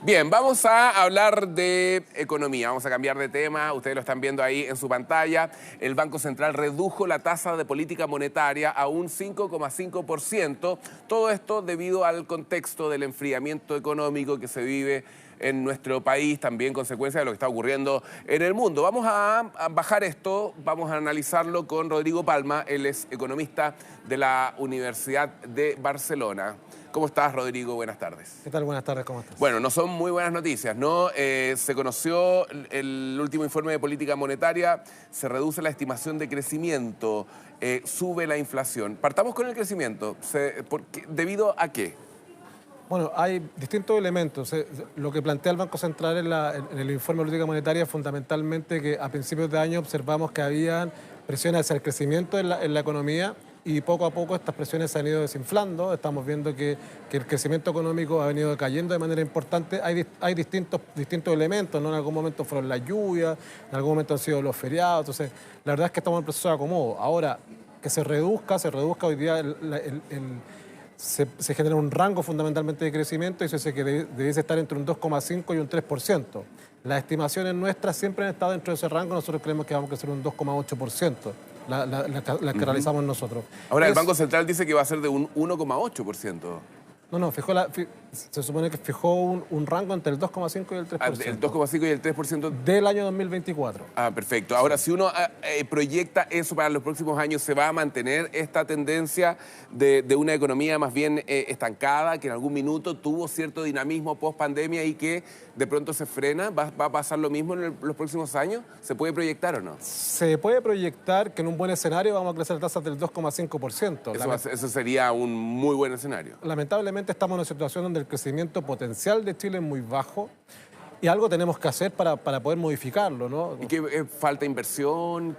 Bien, vamos a hablar de economía, vamos a cambiar de tema, ustedes lo están viendo ahí en su pantalla. El Banco Central redujo la tasa de política monetaria a un 5,5%, todo esto debido al contexto del enfriamiento económico que se vive en nuestro país, también consecuencia de lo que está ocurriendo en el mundo. Vamos a bajar esto, vamos a analizarlo con Rodrigo Palma, él es economista de la Universidad de Barcelona. ¿Cómo estás, Rodrigo? Buenas tardes. ¿Qué tal? Buenas tardes, ¿cómo estás? Bueno, no son muy buenas noticias, ¿no? Se conoció el último informe de política monetaria, se reduce la estimación de crecimiento, sube la inflación. Partamos con el crecimiento. ¿Debido a qué? Bueno, hay distintos elementos. Lo que plantea el Banco Central en el informe de política monetaria es fundamentalmente que a principios de año observamos que habían presiones hacia el crecimiento en la economía y poco a poco estas presiones se han ido desinflando. Estamos viendo que el crecimiento económico ha venido cayendo de manera importante. Hay distintos elementos, ¿no? En algún momento fueron las lluvias, en algún momento han sido los feriados. Entonces, la verdad es que estamos en proceso de acomodo. Ahora, que se reduzca hoy día se genera un rango fundamentalmente de crecimiento y eso es que debiese estar entre un 2,5 y un 3%. Las estimaciones nuestras siempre han estado dentro de ese rango, nosotros creemos que vamos a crecer un 2,8%, las que realizamos nosotros. Ahora, el Banco Central dice que va a ser de un 1,8%. No, se supone que fijó un rango entre el 2,5 y el 3%. El 2,5 y el 3%. Del año 2024. Ah, perfecto. Ahora, si uno proyecta eso para los próximos años, ¿se va a mantener esta tendencia de una economía más bien estancada, que en algún minuto tuvo cierto dinamismo post-pandemia y que de pronto se frena? ¿Va a pasar lo mismo en los próximos años? ¿Se puede proyectar o no? Se puede proyectar que en un buen escenario vamos a crecer tasas del 2,5%. Eso sería un muy buen escenario. Lamentablemente estamos en una situación donde el crecimiento potencial de Chile es muy bajo y algo tenemos que hacer para poder modificarlo, ¿no? ¿Y qué falta inversión?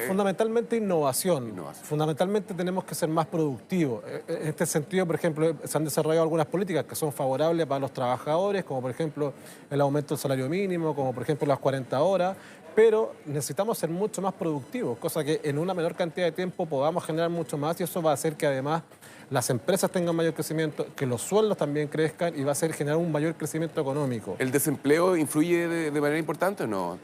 Fundamentalmente innovación. Fundamentalmente tenemos que ser más productivos. En este sentido, por ejemplo, se han desarrollado algunas políticas que son favorables para los trabajadores, como por ejemplo el aumento del salario mínimo, como por ejemplo las 40 horas, pero necesitamos ser mucho más productivos, cosa que en una menor cantidad de tiempo podamos generar mucho más y eso va a hacer que además las empresas tengan mayor crecimiento, que los sueldos también crezcan y va a hacer generar un mayor crecimiento económico. ¿El desempleo influye de manera importante o no?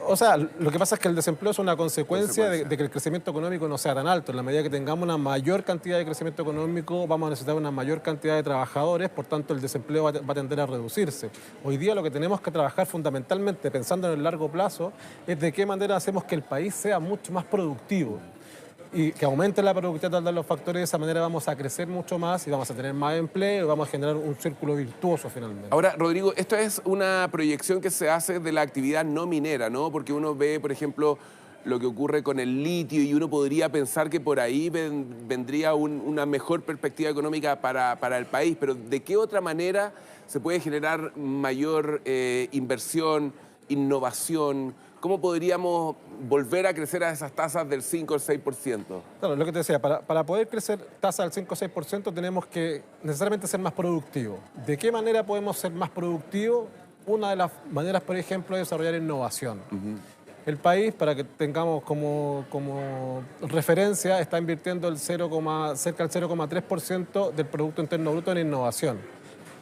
O sea, lo que pasa es que el desempleo es una consecuencia de que el crecimiento económico no sea tan alto. En la medida que tengamos una mayor cantidad de crecimiento económico, vamos a necesitar una mayor cantidad de trabajadores, por tanto el desempleo va a tender a reducirse. Hoy día lo que tenemos que trabajar fundamentalmente, pensando en el largo plazo, es de qué manera hacemos que el país sea mucho más productivo y que aumente la productividad de los factores. De esa manera vamos a crecer mucho más y vamos a tener más empleo y vamos a generar un círculo virtuoso finalmente. Ahora, Rodrigo, esto es una proyección que se hace de la actividad no minera, ¿no? Porque uno ve, por ejemplo, lo que ocurre con el litio y uno podría pensar que por ahí vendría una mejor perspectiva económica para el país, pero ¿de qué otra manera se puede generar mayor inversión, innovación? ¿Cómo podríamos volver a crecer a esas tasas del 5 o el 6%? Claro, lo que te decía, para poder crecer tasas del 5 o 6% tenemos que necesariamente ser más productivos. ¿De qué manera podemos ser más productivos? Una de las maneras, por ejemplo, es desarrollar innovación. El país, para que tengamos como referencia, está invirtiendo cerca del 0,3% del Producto Interno Bruto en innovación.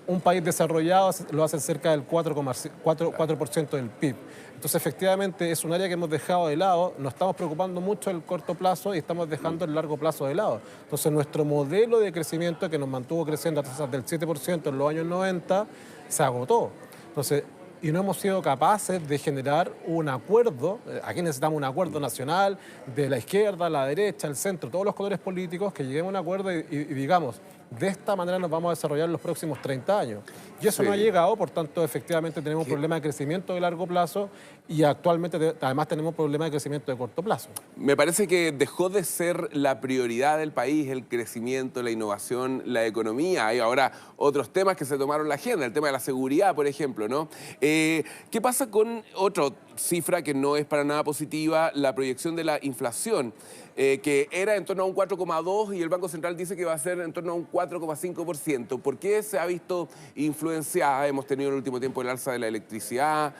Un país desarrollado lo hace cerca del 4% del PIB. Entonces, efectivamente, es un área que hemos dejado de lado, nos estamos preocupando mucho del corto plazo y estamos dejando el largo plazo de lado. Entonces, nuestro modelo de crecimiento que nos mantuvo creciendo a tasas del 7% en los años 90 se agotó. Entonces, y no hemos sido capaces de generar un acuerdo. Aquí necesitamos un acuerdo nacional de la izquierda, la derecha, el centro, todos los colores políticos, que lleguemos a un acuerdo y digamos, de esta manera nos vamos a desarrollar en los próximos 30 años. Y eso no ha llegado, por tanto, efectivamente tenemos un problema de crecimiento de largo plazo y actualmente además tenemos problemas de crecimiento de corto plazo. Me parece que dejó de ser la prioridad del país el crecimiento, la innovación, la economía. Hay ahora otros temas que se tomaron la agenda, el tema de la seguridad, por ejemplo, ¿no? ¿Qué pasa con otra cifra que no es para nada positiva, la proyección de la inflación? Que era en torno a un 4,2% y el Banco Central dice que va a ser en torno a un 4,5%. ¿Por qué se ha visto influenciada? Hemos tenido en el último tiempo el alza de la electricidad,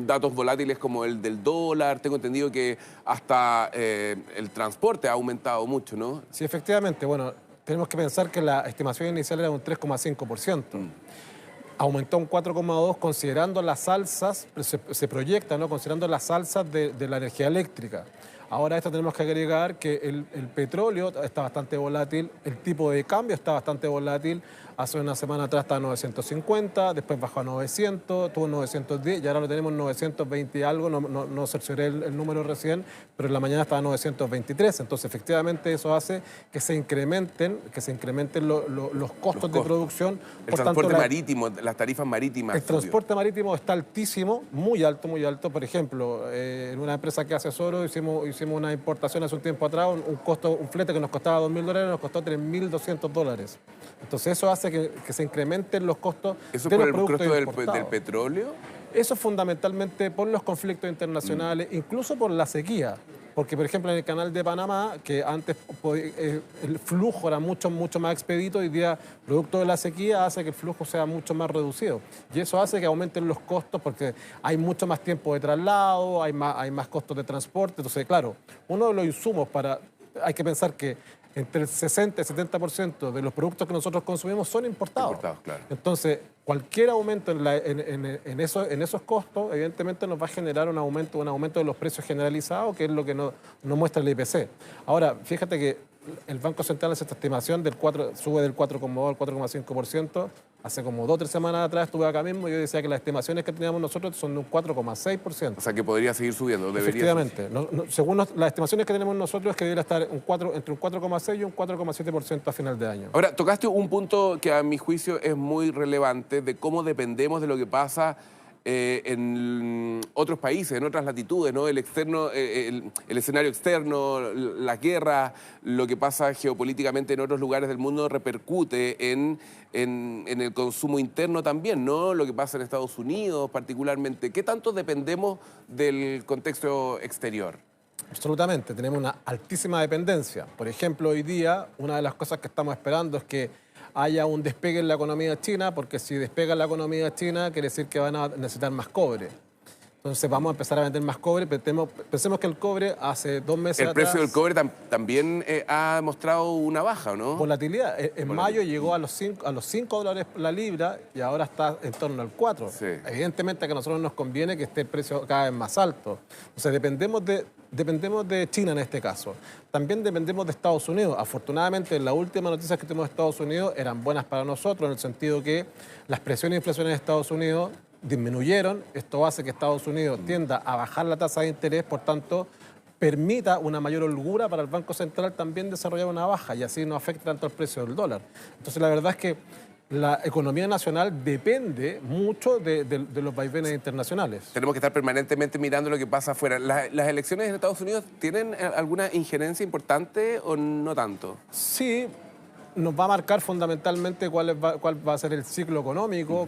datos volátiles como el del dólar. Tengo entendido que hasta el transporte ha aumentado mucho, ¿no? Sí, efectivamente. Bueno, tenemos que pensar que la estimación inicial era un 3,5%. aumentó un 4,2 considerando las alzas, se proyecta, ¿no? Considerando las alzas de la energía eléctrica. Ahora a esto tenemos que agregar que el petróleo está bastante volátil, el tipo de cambio está bastante volátil. Hace una semana atrás estaba a 950, después bajó a 900, tuvo 910 y ahora lo tenemos en 920 y algo, no cercioré el número recién, pero en la mañana estaba a 923. Entonces, efectivamente, eso hace que se incrementen los costos de producción. El transporte marítimo, las tarifas marítimas. El transporte marítimo está altísimo, muy alto, muy alto. Por ejemplo, en una empresa que asesoro hicimos una importación hace un tiempo atrás, un flete que nos costaba $2.000, nos costó $3.200. Entonces eso hace que se incrementen los costos ¿Eso de por los el productos costo del petróleo? Eso fundamentalmente por los conflictos internacionales, incluso por la sequía. Porque, por ejemplo, en el canal de Panamá, que antes el flujo era mucho más expedito, hoy día, producto de la sequía, hace que el flujo sea mucho más reducido. Y eso hace que aumenten los costos porque hay mucho más tiempo de traslado, hay más costos de transporte. Entonces, claro, uno de los insumos hay que pensar que entre el 60 y 70% de los productos que nosotros consumimos son importados. Claro. Entonces, cualquier aumento en esos costos, evidentemente nos va a generar un aumento de los precios generalizados, que es lo que nos muestra el IPC. Ahora, fíjate que el Banco Central hace esta estimación sube del 4,2 al 4,5%. Hace como 2 o 3 semanas atrás estuve acá mismo y yo decía que las estimaciones que teníamos nosotros son de un 4,6%. O sea, que podría seguir subiendo, Efectivamente. Según las estimaciones que tenemos nosotros es que debería estar entre un 4,6 y un 4,7% a final de año. Ahora, tocaste un punto que a mi juicio es muy relevante de cómo dependemos de lo que pasa en otros países, en otras latitudes, ¿no? El escenario externo, la guerra, lo que pasa geopolíticamente en otros lugares del mundo repercute en el consumo interno también, ¿no? Lo que pasa en Estados Unidos particularmente. ¿Qué tanto dependemos del contexto exterior? Absolutamente, tenemos una altísima dependencia. Por ejemplo, hoy día una de las cosas que estamos esperando es que haya un despegue en la economía china, porque si despega la economía china quiere decir que van a necesitar más cobre. Entonces vamos a empezar a vender más cobre, pero pensemos que el cobre hace 2 meses atrás... El precio del cobre también ha mostrado una baja, ¿no? Volatilidad. En mayo llegó a los $5 la libra y ahora está en torno al 4. Sí. Evidentemente que a nosotros nos conviene que esté el precio cada vez más alto. O sea, dependemos de China en este caso. También dependemos de Estados Unidos. Afortunadamente, las últimas noticias que tuvimos de Estados Unidos eran buenas para nosotros en el sentido que las presiones de inflación en Estados Unidos disminuyeron. Esto hace que Estados Unidos tienda a bajar la tasa de interés, por tanto, permita una mayor holgura para el Banco Central también desarrollar una baja y así no afecta tanto el precio del dólar. Entonces, la verdad es que la economía nacional depende mucho de los vaivenes internacionales. Tenemos que estar permanentemente mirando lo que pasa afuera. ¿Las elecciones en Estados Unidos tienen alguna injerencia importante o no tanto? Sí, nos va a marcar fundamentalmente cuál va a ser el ciclo económico,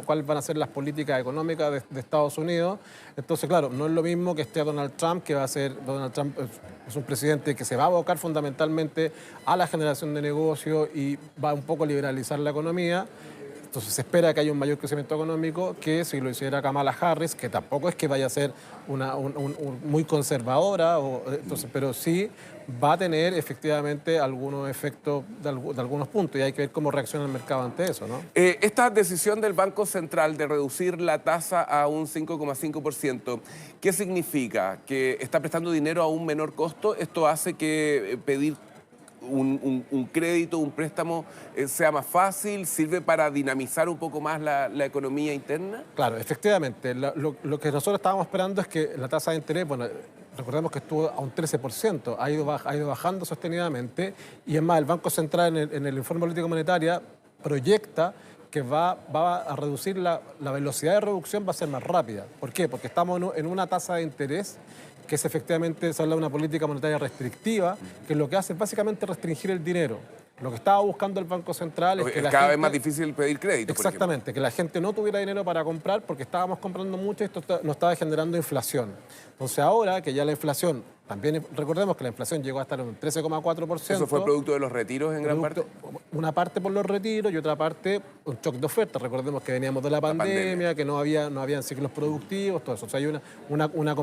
cuáles van a ser las políticas económicas de Estados Unidos. Entonces, claro, no es lo mismo que esté Donald Trump, Donald Trump es un presidente que se va a abocar fundamentalmente a la generación de negocios y va un poco a liberalizar la economía. Entonces se espera que haya un mayor crecimiento económico que si lo hiciera Kamala Harris, que tampoco es que vaya a ser muy conservadora, pero sí va a tener efectivamente algunos efectos de algunos puntos y hay que ver cómo reacciona el mercado ante eso, ¿no? Esta decisión del Banco Central de reducir la tasa a un 5,5%, ¿qué significa? ¿Que está prestando dinero a un menor costo? ¿Esto hace que pedir un crédito, un préstamo sea más fácil? ¿Sirve para dinamizar un poco más la economía interna? Claro, efectivamente. Lo que nosotros estábamos esperando es que la tasa de interés, bueno, recordemos que estuvo a un 13%, ha ido bajando sostenidamente y es más, el Banco Central en el informe político monetaria proyecta que va a reducir la velocidad de reducción, va a ser más rápida. ¿Por qué? Porque estamos en una tasa de interés que es efectivamente, se habla de una política monetaria restrictiva, que lo que hace es básicamente restringir el dinero. Lo que estaba buscando el Banco Central es que cada vez más difícil pedir crédito. Exactamente, que la gente no tuviera dinero para comprar porque estábamos comprando mucho y esto nos estaba generando inflación. Entonces ahora que ya la inflación, también recordemos que la inflación llegó a estar en un 13,4%. ¿Eso fue producto de los retiros en gran parte? Una parte por los retiros y otra parte un shock de oferta. Recordemos que veníamos de la pandemia, que no habían ciclos productivos, todo eso. O sea, hay una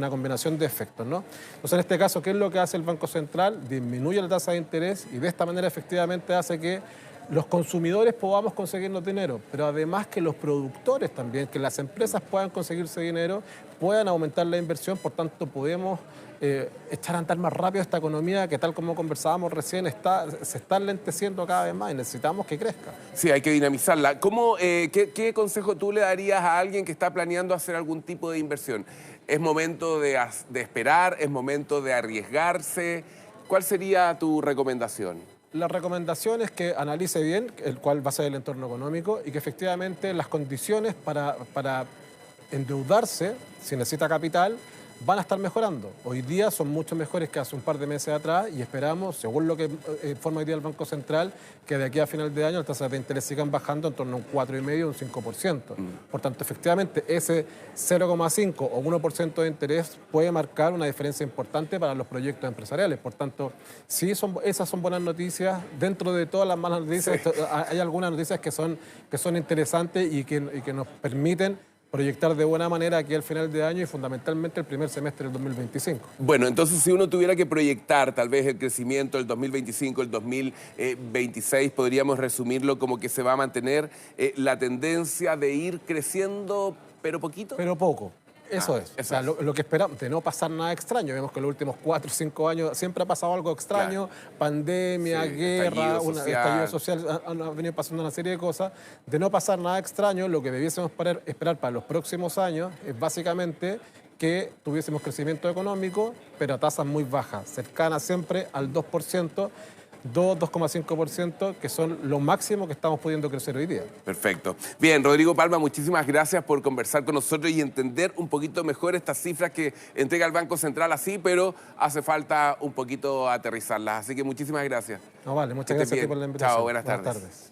combinación de efectos, ¿no? Entonces en este caso, ¿qué es lo que hace el Banco Central? Disminuye la tasa de interés y de esta manera efectivamente hace que los consumidores podamos conseguirnos dinero, pero además que los productores también, que las empresas puedan conseguirse dinero, puedan aumentar la inversión, por tanto podemos echar a andar más rápido esta economía que, tal como conversábamos recién, se está enlenteciendo cada vez más y necesitamos que crezca. Sí, hay que dinamizarla. ¿Qué consejo tú le darías a alguien que está planeando hacer algún tipo de inversión? ¿Es momento de esperar? ¿Es momento de arriesgarse? ¿Cuál sería tu recomendación? La recomendación es que analice bien cuál va a ser el entorno económico y que efectivamente las condiciones para endeudarse, si necesita capital, van a estar mejorando. Hoy día son mucho mejores que hace un par de meses atrás y esperamos, según lo que informa hoy día el Banco Central, que de aquí a final de año las tasas de interés sigan bajando en torno a un 4,5% o un 5%. Por tanto, efectivamente, ese 0,5 o 1% de interés puede marcar una diferencia importante para los proyectos empresariales. Por tanto, sí, esas son buenas noticias. Dentro de todas las malas noticias, sí, hay algunas noticias que son interesantes y que nos permiten proyectar de buena manera aquí al final de año y fundamentalmente el primer semestre del 2025. Bueno, entonces si uno tuviera que proyectar tal vez el crecimiento del 2025, el 2026, podríamos resumirlo como que se va a mantener la tendencia de ir creciendo, pero poquito. Pero poco. Eso es. O sea, lo que esperamos, de no pasar nada extraño. Vemos que en los últimos 4 o 5 años siempre ha pasado algo extraño. Claro. Pandemia, sí, guerra, estallido social, han venido pasando una serie de cosas. De no pasar nada extraño, lo que debiésemos esperar para los próximos años es básicamente que tuviésemos crecimiento económico, pero a tasas muy bajas, cercanas siempre al 2%. 2,5%, que son lo máximo que estamos pudiendo crecer hoy día. Perfecto. Bien, Rodrigo Palma, muchísimas gracias por conversar con nosotros y entender un poquito mejor estas cifras que entrega el Banco Central así, pero hace falta un poquito aterrizarlas. Así que muchísimas gracias. No, vale, muchas gracias a ti por la invitación. Chao, buenas tardes.